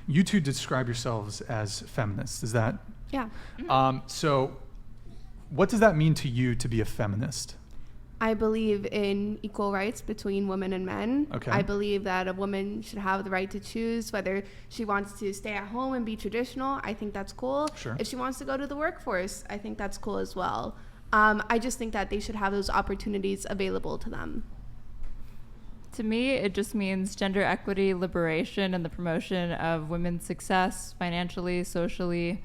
You two describe yourselves as feminists. Is that? Yeah. So what does that mean to you to be a feminist? I believe in equal rights between women and men. Okay. I believe that a woman should have the right to choose whether she wants to stay at home and be traditional. I think that's cool. Sure. If she wants to go to the workforce, I think that's cool as well. I just think that they should have those opportunities available to them. To me, it just means gender equity, liberation, and the promotion of women's success financially, socially,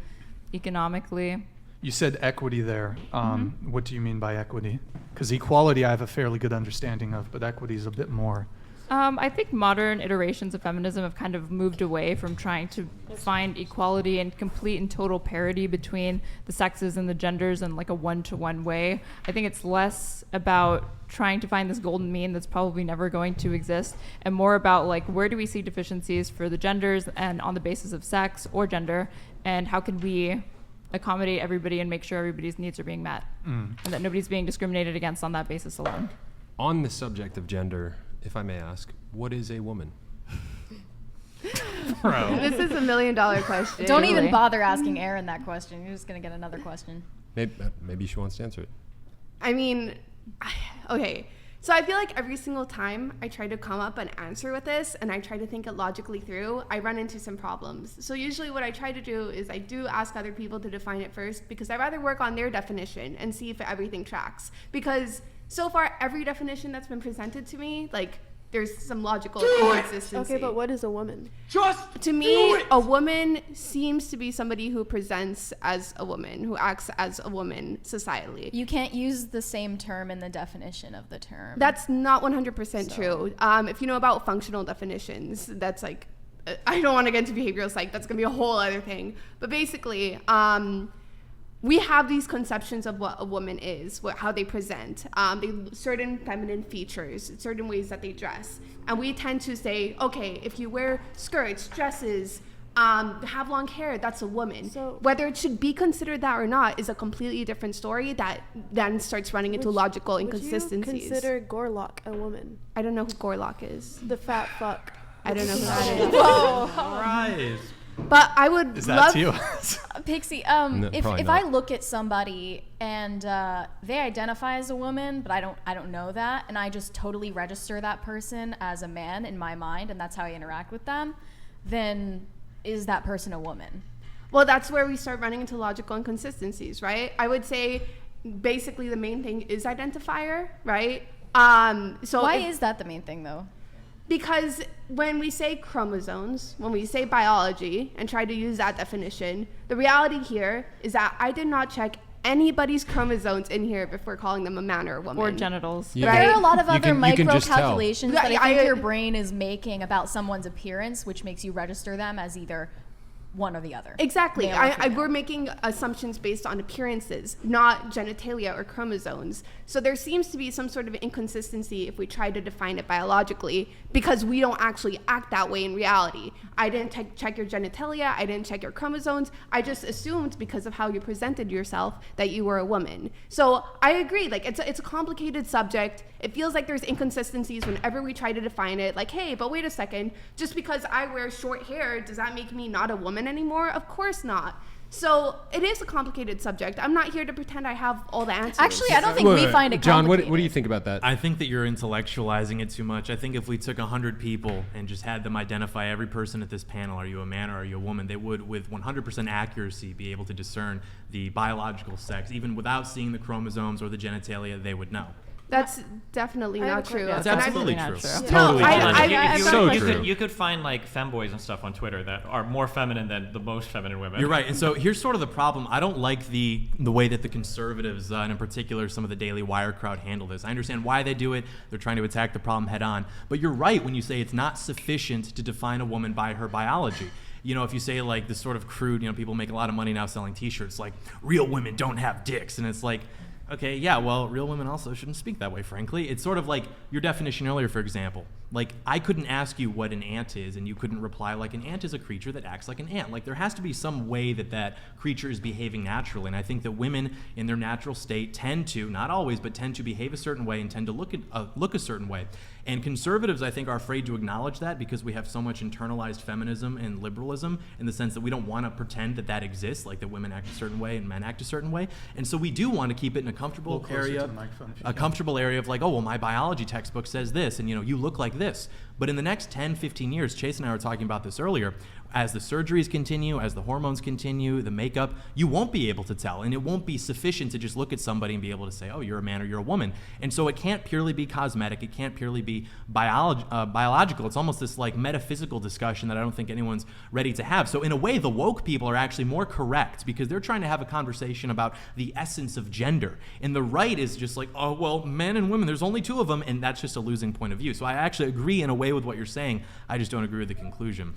economically. You said equity there. What do you mean by equity? Because equality I have a fairly good understanding of, but equity is a bit more. I think modern iterations of feminism have kind of moved away from trying to find equality and complete and total parity between the sexes and the genders in like a one-to-one way. I think it's less about trying to find this golden mean that's probably never going to exist, and more about like where do we see deficiencies for the genders and on the basis of sex or gender, and how can we accommodate everybody and make sure everybody's needs are being met, and that nobody's being discriminated against on that basis alone. On the subject of gender, if I may ask, what is a woman? Bro. This is $1 million question. Don't even bother asking Aaron that question. You're just going to get another question. Maybe she wants to answer it. I mean, okay. So I feel like every single time I try to come up and answer with this and I try to think it logically through, I run into some problems. So usually what I try to do is I do ask other people to define it first, because I'd rather work on their definition and see if everything tracks. Because so far, every definition that's been presented to me, like, there's some logical inconsistency. Okay, but what is a woman? To me, a woman seems to be somebody who presents as a woman, who acts as a woman societally. You can't use the same term in the definition of the term. That's not 100% true. If you know about functional definitions, that's like, I don't want to get into behavioral psych, that's going to be a whole other thing. But basically, we have these conceptions of what a woman is, how they present, certain feminine features, certain ways that they dress. And we tend to say, okay, if you wear skirts, dresses, have long hair, that's a woman. So whether it should be considered that or not is a completely different story that then starts running into logical inconsistencies. Would you consider Gorlock a woman? I don't know who Gorlock is. The fat fuck. I don't know who that is. All right. But I would Is love... that you? Pixie, No, if probably I not. look at somebody and they identify as a woman, but I don't know that, and I just totally register that person as a man in my mind, and that's how I interact with them, then is that person a woman? Well, that's where we start running into logical inconsistencies, right? I would say basically the main thing is identifier, right? So Why is that the main thing, though? Because when we say chromosomes, when we say biology and try to use that definition, the reality here is that I did not check anybody's chromosomes in here before calling them a man or a woman. Or genitals. Yeah. But there are a lot of You other can micro just tell. calculations that I I- think your brain is making about someone's appearance, which makes you register them as either one or the other. Exactly. Male or female. We're making assumptions based on appearances, not genitalia or chromosomes. So there seems to be some sort of inconsistency if we try to define it biologically, because we don't actually act that way in reality. I didn't check your genitalia. I didn't check your chromosomes. I just assumed because of how you presented yourself that you were a woman. So I agree. Like, it's a complicated subject. It feels like there's inconsistencies whenever we try to define it. Like, hey, but wait a second. Just because I wear short hair, does that make me not a woman anymore? Of course not. So it is a complicated subject. I'm not here to pretend I have all the answers. Actually, I don't think we find it John, complicated. what do you think about that? I think that you're intellectualizing it too much. I think if we took 100 people and just had them identify every person at this panel, are you a man or are you a woman, they would, with 100% accuracy, be able to discern the biological sex. Even without seeing the chromosomes or the genitalia, they would know. That's definitely I have not a true. question. That's And absolutely not true. true. Totally No, true. I've so got- true. You could find like femboys and stuff on Twitter that are more feminine than the most feminine women. You're right. And so here's sort of the problem. I don't like the way that the conservatives, and in particular some of the Daily Wire crowd, handle this. I understand why they do it. They're trying to attack the problem head on. But you're right when you say it's not sufficient to define a woman by her biology. You know, if you say like this sort of crude, people make a lot of money now selling t-shirts like real women don't have dicks. And it's like, okay, yeah, well, real women also shouldn't speak that way, frankly. It's sort of like your definition earlier, for example. Like, I couldn't ask you what an ant is, and you couldn't reply like, an ant is a creature that acts like an ant. Like, there has to be some way that that creature is behaving naturally. And I think that women in their natural state tend to, not always, but tend to behave a certain way and tend to look a certain way. And conservatives, I think, are afraid to acknowledge that because we have so much internalized feminism and liberalism in the sense that we don't want to pretend that that exists, like that women act a certain way and men act a certain way. And so we do want to keep it in a comfortable A little closer area, to the microphone if you a can. comfortable area of like, oh, well, my biology textbook says this, and you look like this. But in the next 10, 15 years, Chase and I were talking about this earlier, as the surgeries continue, as the hormones continue, the makeup, you won't be able to tell. And it won't be sufficient to just look at somebody and be able to say, oh, you're a man or you're a woman. And so it can't purely be cosmetic. It can't purely be biological. It's almost this like metaphysical discussion that I don't think anyone's ready to have. So in a way, the woke people are actually more correct because they're trying to have a conversation about the essence of gender. And the right is just like, oh, well, men and women, there's only two of them. And that's just a losing point of view. So I actually agree in a way with what you're saying. I just don't agree with the conclusion.